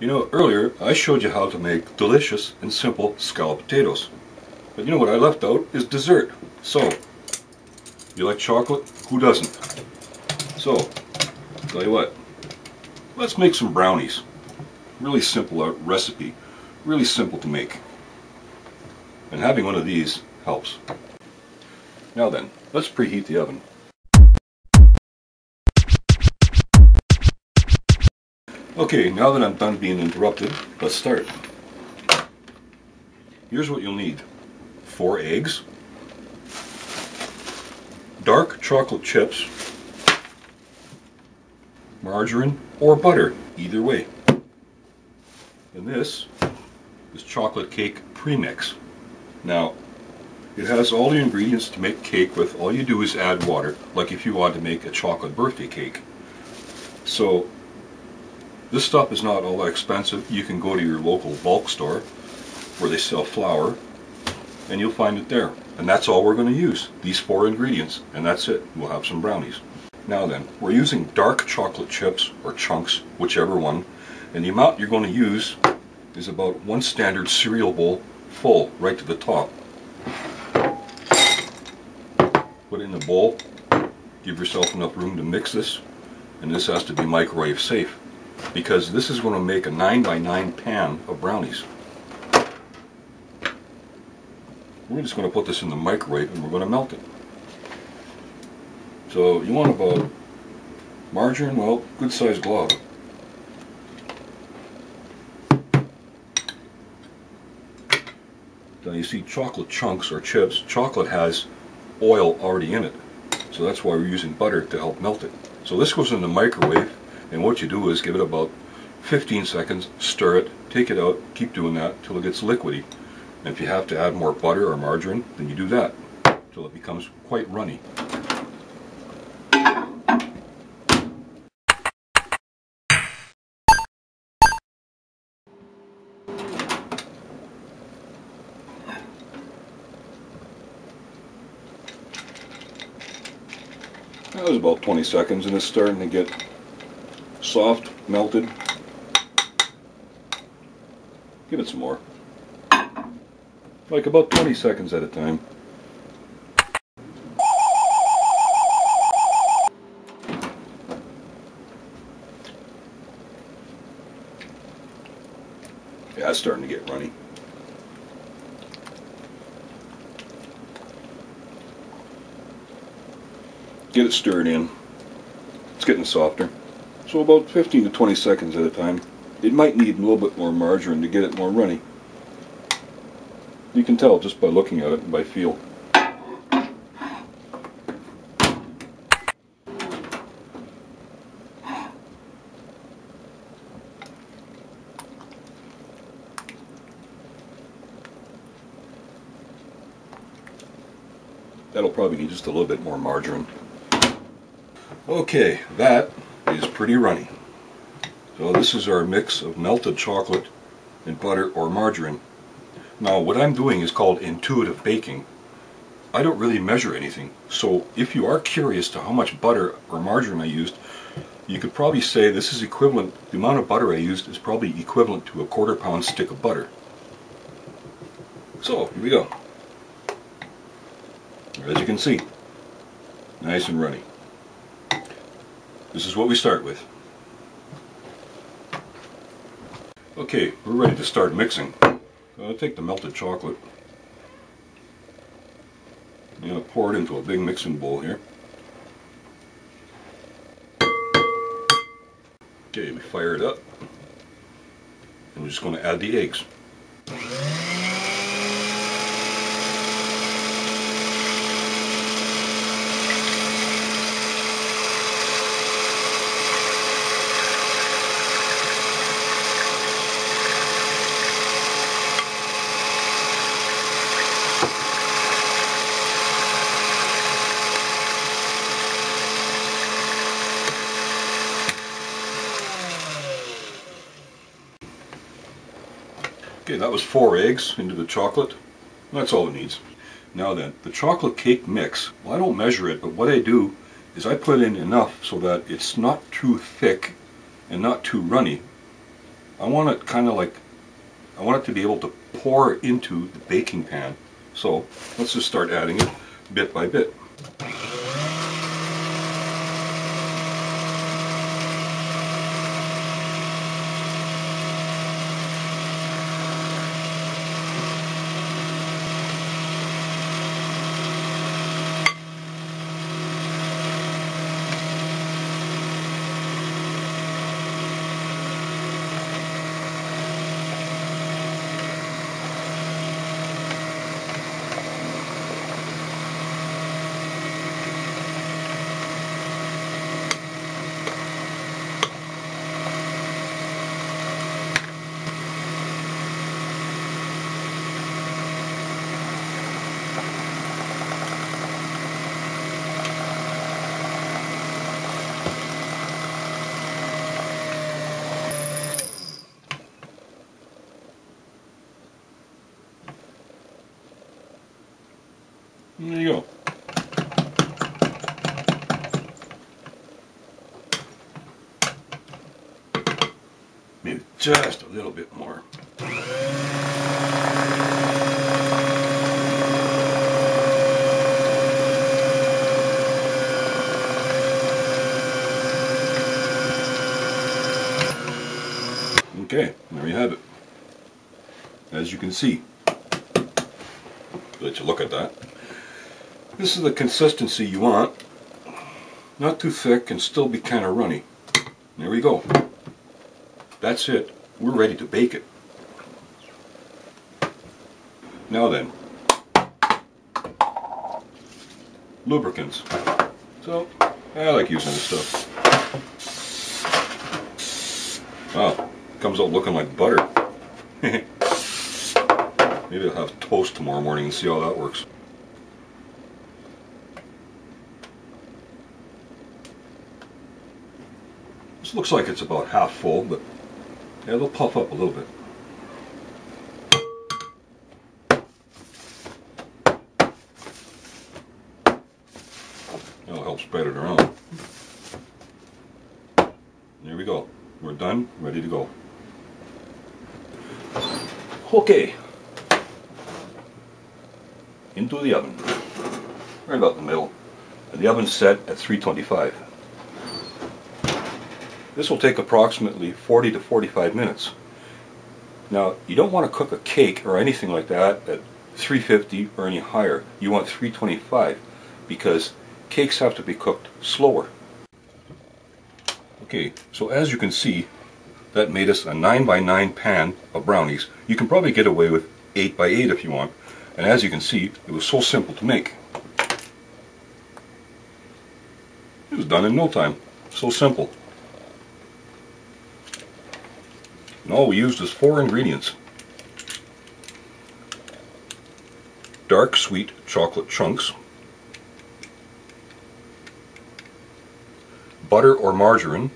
You know, earlier I showed you how to make delicious and simple scalloped potatoes. But you know what I left out is dessert. So, you like chocolate? Who doesn't? So, tell you what, let's make some brownies. Really simple recipe, really simple to make. And having one of these helps. Now then, let's preheat the oven. Okay, now that I'm done being interrupted, let's start. Here's what you'll need. 4 eggs, dark chocolate chips, margarine or butter, either way. And this is chocolate cake premix. Now, it has all the ingredients to make cake with. All you do is add water, like if you want to make a chocolate birthday cake. So, this stuff is not all that expensive. You can go to your local bulk store where they sell flour and you'll find it there. And that's all we're going to use, these 4 ingredients, and that's it. We'll have some brownies. Now then, we're using dark chocolate chips or chunks, whichever one, and the amount you're going to use is about 1 standard cereal bowl full right to the top. Put it in the bowl, give yourself enough room to mix this, and this has to be microwave safe, because this is going to make a 9x9 pan of brownies. We're just going to put this in the microwave and we're going to melt it. So you want about margarine, well, good sized glob. Now you see chocolate chunks or chips, chocolate has oil already in it. So that's why we're using butter to help melt it. So this goes in the microwave, and what you do is give it about 15 seconds, stir it, take it out, keep doing that till it gets liquidy. And if you have to add more butter or margarine, then you do that till it becomes quite runny. That was about 20 seconds and it's starting to get soft, melted. Give it some more. Like about 20 seconds at a time. Yeah, it's starting to get runny. Get it stirred in. It's getting softer. So about 15 to 20 seconds at a time. It might need a little bit more margarine to get it more runny. You can tell just by looking at it and by feel. That'll probably need just a little bit more margarine. Okay, that is pretty runny. So this is our mix of melted chocolate and butter or margarine. Now what I'm doing is called intuitive baking. I don't really measure anything, so if you are curious to how much butter or margarine I used, you could probably say this is equivalent, the amount of butter I used is probably equivalent to a 1/4 pound stick of butter. So here we go. As you can see, nice and runny. This is what we start with. Okay, we're ready to start mixing. So I'll take the melted chocolate. I'm going to pour it into a big mixing bowl here. Okay, we fire it up. And we're just going to add the eggs. Okay, that was 4 eggs into the chocolate. That's all it needs. Now then, the chocolate cake mix, well, I don't measure it, but what I do is I put in enough so that it's not too thick and not too runny, I want it kind of like, I want it to be able to pour into the baking pan. So let's just start adding it bit by bit. There you go. Maybe just a little bit more. Okay, there you have it. As you can see, let you look at that. This is the consistency you want. Not too thick and still be kind of runny. There we go. That's it. We're ready to bake it. Now then, lubricants. So, I like using this stuff. Wow, comes out looking like butter. Maybe I'll have toast tomorrow morning and see how that works. This looks like it's about half full, but yeah, they'll puff up a little bit. That'll help spread it around. There we go. We're done, ready to go. Okay. Into the oven. Right about the middle. And the oven's set at 325. This will take approximately 40 to 45 minutes. Now, you don't want to cook a cake or anything like that at 350 or any higher. You want 325 because cakes have to be cooked slower. Okay, so as you can see, that made us a 9x9 pan of brownies. You can probably get away with 8x8 if you want. And as you can see, it was so simple to make. It was done in no time. So simple. And all we used is 4 ingredients. Dark sweet chocolate chunks, butter or margarine,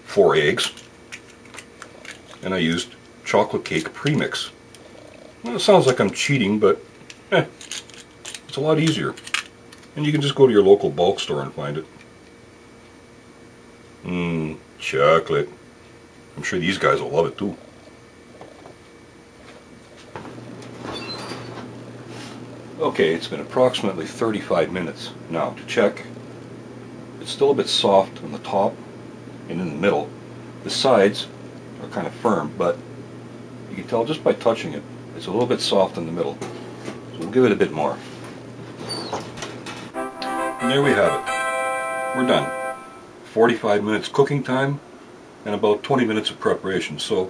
4 eggs, and I used chocolate cake premix. Well, it sounds like I'm cheating, but it's a lot easier. And you can just go to your local bulk store and find it. Chocolate. I'm sure these guys will love it too. Okay, it's been approximately 35 minutes. Now, to check, it's still a bit soft on the top and in the middle. The sides are kind of firm, but you can tell just by touching it, it's a little bit soft in the middle. So we'll give it a bit more. And there we have it. We're done. 45 minutes cooking time and about 20 minutes of preparation. So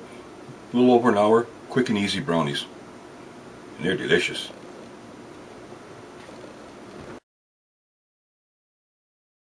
a little over an hour, quick and easy brownies. And they're delicious.